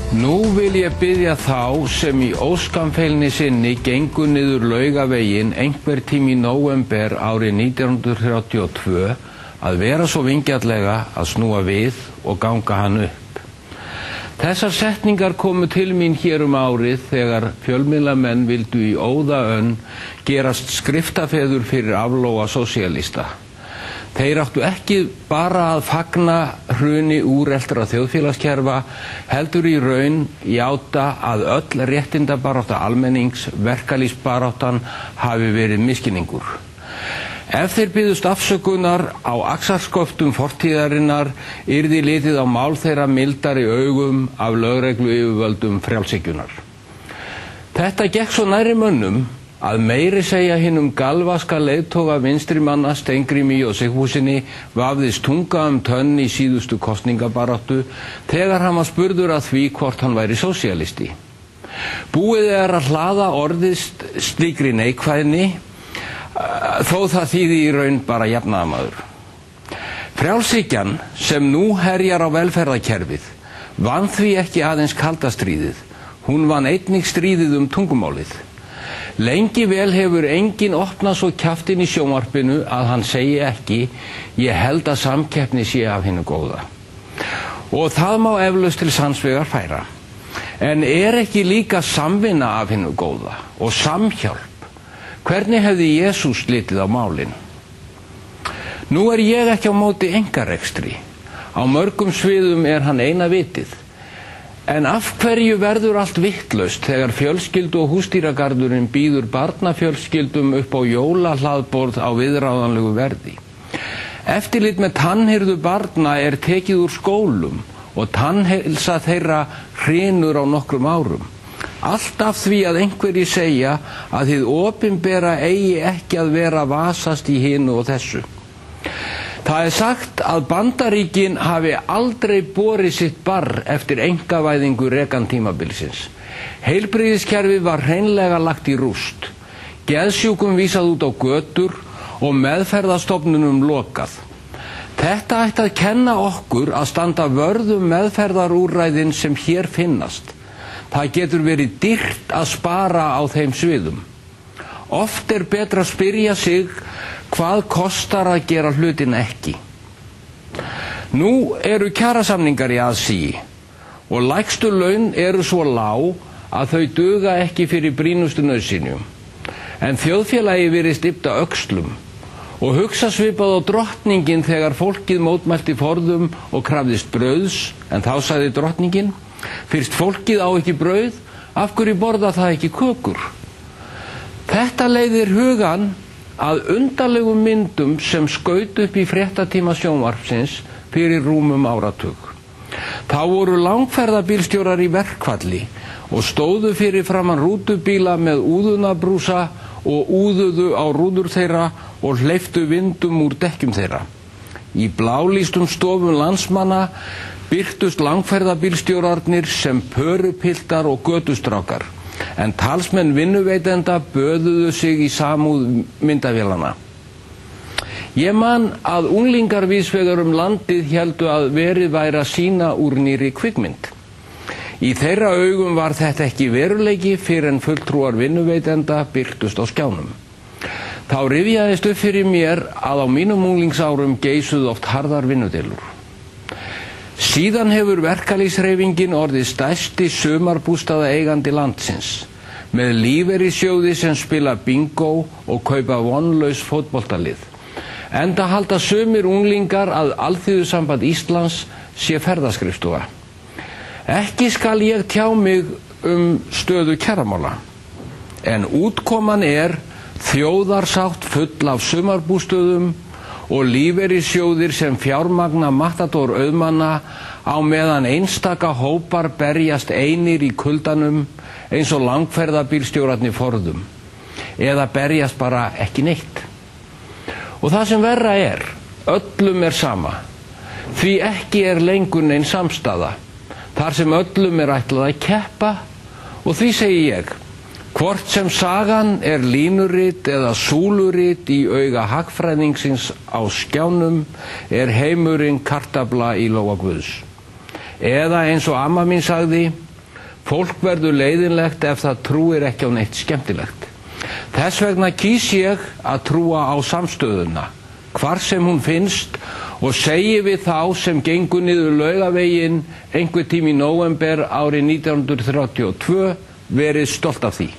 Nú vil ég biðja þá sem í óskamfeilni sinni gengu niður Laugaveginn einhver tími í nóvember árið 1932 að vera svo vingjarnlega að snúa við og ganga hann upp. Þessar setningar komu til mín hér árið þegar fjölmiðlamenn vildu í óðaönn gerast skriftafeður fyrir aflóa sósíalista. Þeir áttu ekki bara að fagna hruni úreltra þjóðfélagskerfa, heldur í raun játa að öll réttindabarátta almennings, verkalýðsbaráttan, hafi verið misskilningur. Ef þeir byðust afsökunar á axarsköftum fortíðarinnar, yrði litið á mál þeirra mildari augum af lögregluyfirvöldum frjálshyggjunnar. Þetta gekk svo nærri mönnum að meiri segja hinum galvaska leiðtoga vinstrimanna Steingrími J. Sigfússyni vafðist tunga tönn í síðustu kosningabaráttu þegar hann var spurður að því hvort hann væri sósíalisti. Búið að hlaða orðið slíkri neikvæðni, þó það þýði í raun bara jafnaðarmaður. Frjálshyggjan sem nú herjar á velferðarkerfið vann því ekki aðeins kalda stríðið, hún vann einnig stríðið tungumálið. Lengi vel hefur enginn opnað svo kjaftinn í sjónvarpinu að hann segi ekki ég held að samkeppni sé af hinu góða. Og það má eflaust til sannsvegar færa. En ekki líka samvinna af hinu góða og samhjálp? Hvernig hefði Jesús litið á málin? Nú ég ekki á móti einkarekstri. Á mörgum sviðum hann eina vitið. En af hverju verður allt vitlaust þegar fjölskyldu- og húsdýragarðurinn býður barnafjölskyldum upp á jólahlaðborð á viðráðanlegu verði? Eftirlit með tannheilsu barna tekið úr skólum og tannheilsa þeirra hrynur á nokkrum árum. Allt af því að einhverjir segja að hið opinbera eigi ekki að vera að vasast í hinu og þessu. Það sagt að Bandaríkin hafi aldrei borið sitt barr eftir einkavæðingu Reagan-tímabilsins. Heilbrigðiskerfið var hreinlega lagt í rúst. Geðsjúkum vísað út á götur og meðferðarstofnunum lokað. Þetta ætti að kenna okkur að standa vörð meðferðarúrræðin sem hér finnast. Það getur verið dýrt að spara á þeim sviðum. Oft betra að spyrja sig hvað kostar að gera hlutin ekki. Nú eru kjarasamningar í aðsigi og lægstu laun eru svo lág að þau duga ekki fyrir brýnustu nauðsynjum. En þjóðfélagi virðist yppta öxlum og hugsa svipað á drottningin þegar fólkið mótmælti forðum og krafðist brauðs, en þá sagði drottningin: fyrst fólkið á ekki brauð, af hverju borða það ekki kökur? Þetta leiðir hugann að undarlegum myndum sem skaut upp í fréttatíma sjónvarpsins fyrir rúmum áratug. Þá voru langferðabílstjórar í verkfalli og stóðu fyrir framan rútubíla með úðunabrúsa og úðuðu á rúður þeirra og hleyptu vindum úr dekkjum þeirra. Í blálýstum stofum landsmanna birtust langferðabílstjórarnir sem pörupiltar og götustrákar, en talsmenn vinnuveitenda böðuðu sig í samúð myndavélana. Ég man að unglingar víðsvegar landið héldu að verið væri að sýna úr nýrri kvikmynd. Í þeirra augum var þetta ekki veruleiki fyrr en fulltrúar vinnuveitenda birtust á skjánum. Þá rifjaðist upp fyrir mér að á mínum unglingsárum geisuðu oft harðar vinnudeilur. Síðan hefur verkalýðshreyfingin orðið stærsti sumarbústaðaeigandi landsins, með lífeyrissjóði sem spila bingo og kaupa vonlaus fótboltalið. Enda halda sumir unglingar að Alþýðusamband Íslands sé ferðaskrifstofa. Ekki skal ég tjá mig stöðu kjaramála, en útkoman þjóðarsátt full af sumarbústöðum og lífeyrissjóðir sem fjármagna matador auðmanna á meðan einstaka hópar berjast einir í kuldanum eins og langferðabílstjórarnir forðum, eða berjast bara ekki neitt. Og það sem verra öllum sama, því ekki lengur nein samstaða, þar sem öllum ætlað að keppa, og því segi ég, hvort sem sagan línurit eða súlurit í auga hagfræðingsins á skjánum, heimurinn kartafla í lófa Guðs. Eða eins og amma mín sagði, Fólk verður leiðinlegt ef það trúir ekki á neitt skemmtilegt. Þess vegna kýs ég að trúa á samstöðuna, hvar sem hún finnst, og segi við þá sem gengu niður Laugaveginn einhvern tíma í nóvember árið 1932, verið stolt af því.